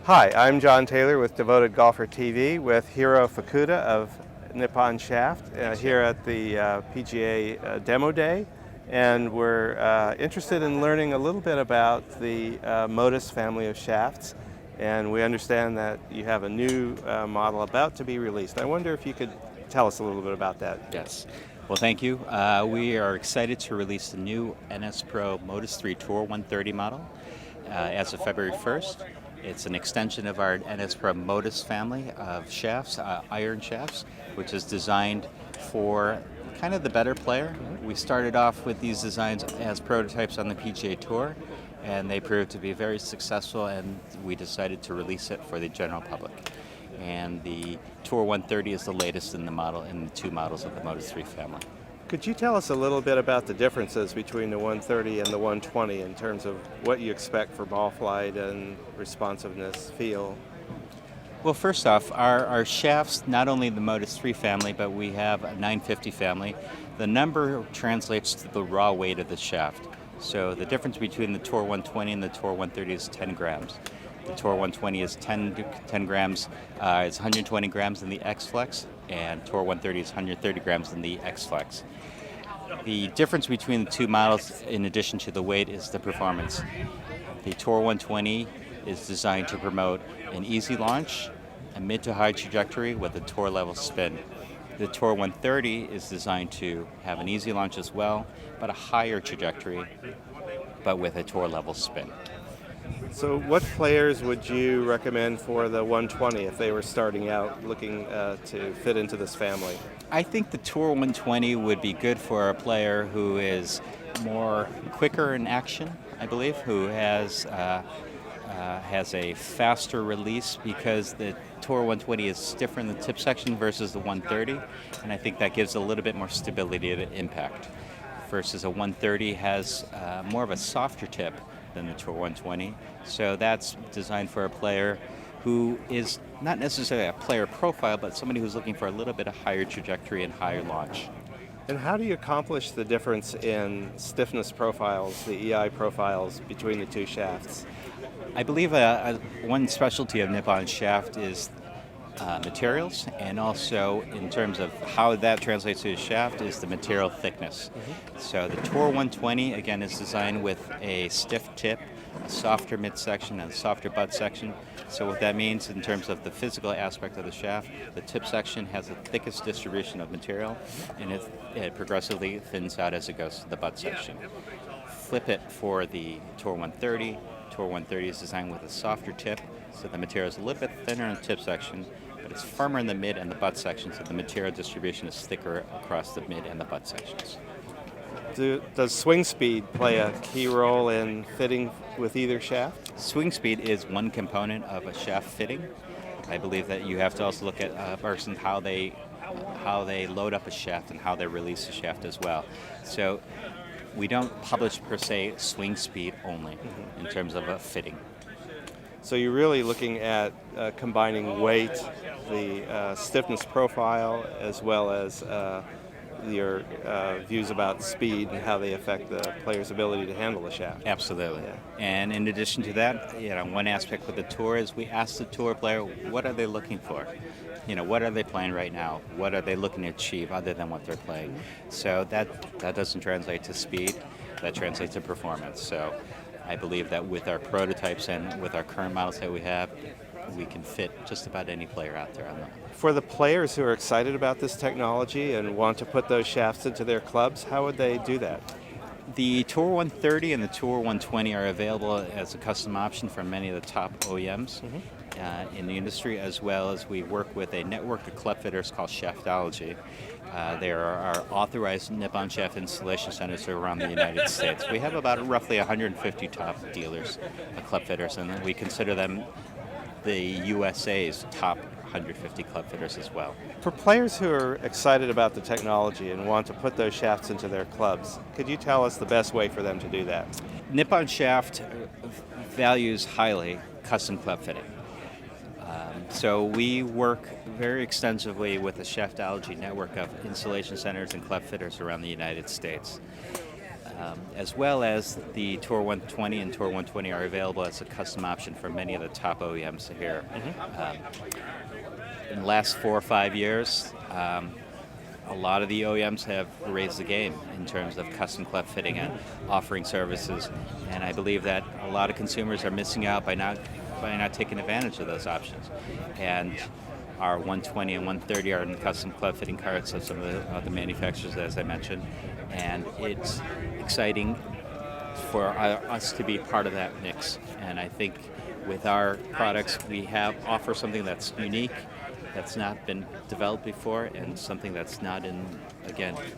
Hi, I'm John Taylor with Devoted Golfer TV with Hiro Fukuda of Nippon Shaft here at the PGA Demo Day. And we're interested in learning a little bit about the Modus family of shafts. And we understand that you have a new model about to be released. I wonder if you could tell us a little bit about that. Yes. Well, thank you. We are excited to release the new NS Pro Modus3 Tour 130 model as of February 1st. It's an extension of our NS Pro Modus family of shafts, iron shafts, which is designed for kind of the better player. We started off with these designs as prototypes on the PGA Tour, and they proved to be very successful, and we decided to release it for the general public. And the Tour 130 is the latest in the two models of the Modus3 family. Could you tell us a little bit about the differences between the 130 and the 120 in terms of what you expect for ball flight and responsiveness, feel? Well, first off, our shafts, not only the Modus3 family, but we have a 950 family. The number translates to the raw weight of the shaft. So the difference between the Tour 120 and the Tour 130 is 10 grams. The Tour 120 is 10 grams, it's 120 grams in the X-Flex, and Tour 130 is 130 grams in the X-Flex. The difference between the two models, in addition to the weight, is the performance. The Tour 120 is designed to promote an easy launch, a mid to high trajectory with a tour level spin. The Tour 130 is designed to have an easy launch as well, but a higher trajectory, but with a tour level spin. So what players would you recommend for the 120 if they were starting out looking to fit into this family? I think the Tour 120 would be good for a player who is more quicker in action, I believe, who has a faster release, because the Tour 120 is stiffer in the tip section versus the 130, and I think that gives a little bit more stability to impact. Versus a 130 has more of a softer tip than the Tour 120, so that's designed for a player who is not necessarily a player profile, but somebody who's looking for a little bit of higher trajectory and higher launch. And how do you accomplish the difference in stiffness profiles, the EI profiles, between the two shafts? I believe one specialty of Nippon Shaft is materials, and also in terms of how that translates to a shaft is the material thickness. So the Tour 120, again, is designed with a stiff tip, a softer midsection, and a softer butt section. So what that means in terms of the physical aspect of the shaft, the tip section has the thickest distribution of material, and it progressively thins out as it goes to the butt section. Flip it for the Tour 130. Tour 130 is designed with a softer tip, so the material is a little bit thinner in the tip section, but it's firmer in the mid and the butt section, so the material distribution is thicker across the mid and the butt sections. Does swing speed play a key role in fitting with either shaft? Swing speed is one component of a shaft fitting. I believe that you have to also look at a person, how they load up a shaft and how they release the shaft as well. So we don't publish per se swing speed only in terms of a fitting. So you're really looking at combining weight, the stiffness profile, as well as your views about speed and how they affect the player's ability to handle the shaft. Absolutely. Yeah. And in addition to that, one aspect with the tour is we ask the tour player, what are they looking for? What are they playing right now? What are they looking to achieve other than what they're playing? So that doesn't translate to speed, that translates to performance. So I believe that with our prototypes and with our current models that we have, we can fit just about any player out there on them. For the players who are excited about this technology and want to put those shafts into their clubs, how would they do that? The Tour 130 and the Tour 120 are available as a custom option from many of the top OEMs in the industry, as well as we work with a network of club fitters called Shaftology. There are authorized Nippon Shaft installation centers around the United States. We have about roughly 150 top dealers, club fitters, and we consider them the USA's top 150 club fitters as well. For players who are excited about the technology and want to put those shafts into their clubs, could you tell us the best way for them to do that? Nippon Shaft values highly custom club fitting. So we work very extensively with the Shaftology network of installation centers and club fitters around the United States. as well as the Tour 120 and Tour 120 are available as a custom option for many of the top OEMs here. In the last 4 or 5 years, a lot of the OEMs have raised the game in terms of custom club fitting and offering services, and I believe that a lot of consumers are missing out by not taking advantage of those options. And our 120 and 130 are in custom club fitting carts of some of the manufacturers, as I mentioned, and it's exciting for us to be part of that mix. And I think with our products, we offer something that's unique, that's not been developed before, and something that's not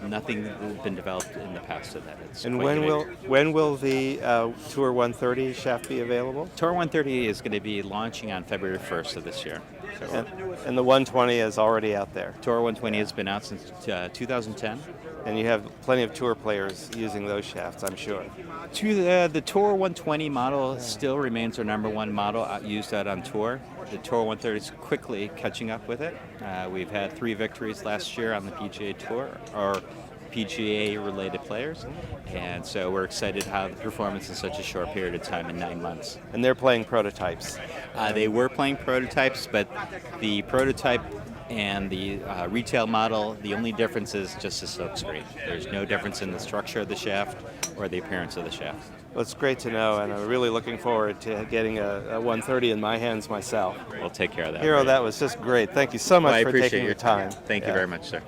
nothing that's been developed in the past of that. And when will the Tour 130 shaft be available? Tour 130 is going to be launching on February 1st of this year. So And the 120 is already out there. Tour 120 has been out since 2010. And you have plenty of tour players using those shafts, I'm sure. The Tour 120 model still remains our number one model used out on tour. The Tour 130 is quickly catching up with it. We've had 3 victories last year on the PGA Tour, or PGA-related players, and so we're excited how the performance in such a short period of time, in 9 months. And they're playing prototypes. They were playing prototypes, but the prototype and the retail model, the only difference is just the silkscreen. There's no difference in the structure of the shaft or the appearance of the shaft. Well, it's great to know, and I'm really looking forward to getting a 130 in my hands myself. We'll take care of that. Hiro, that was just great. Thank you so much for taking your time. Thank you very much, sir.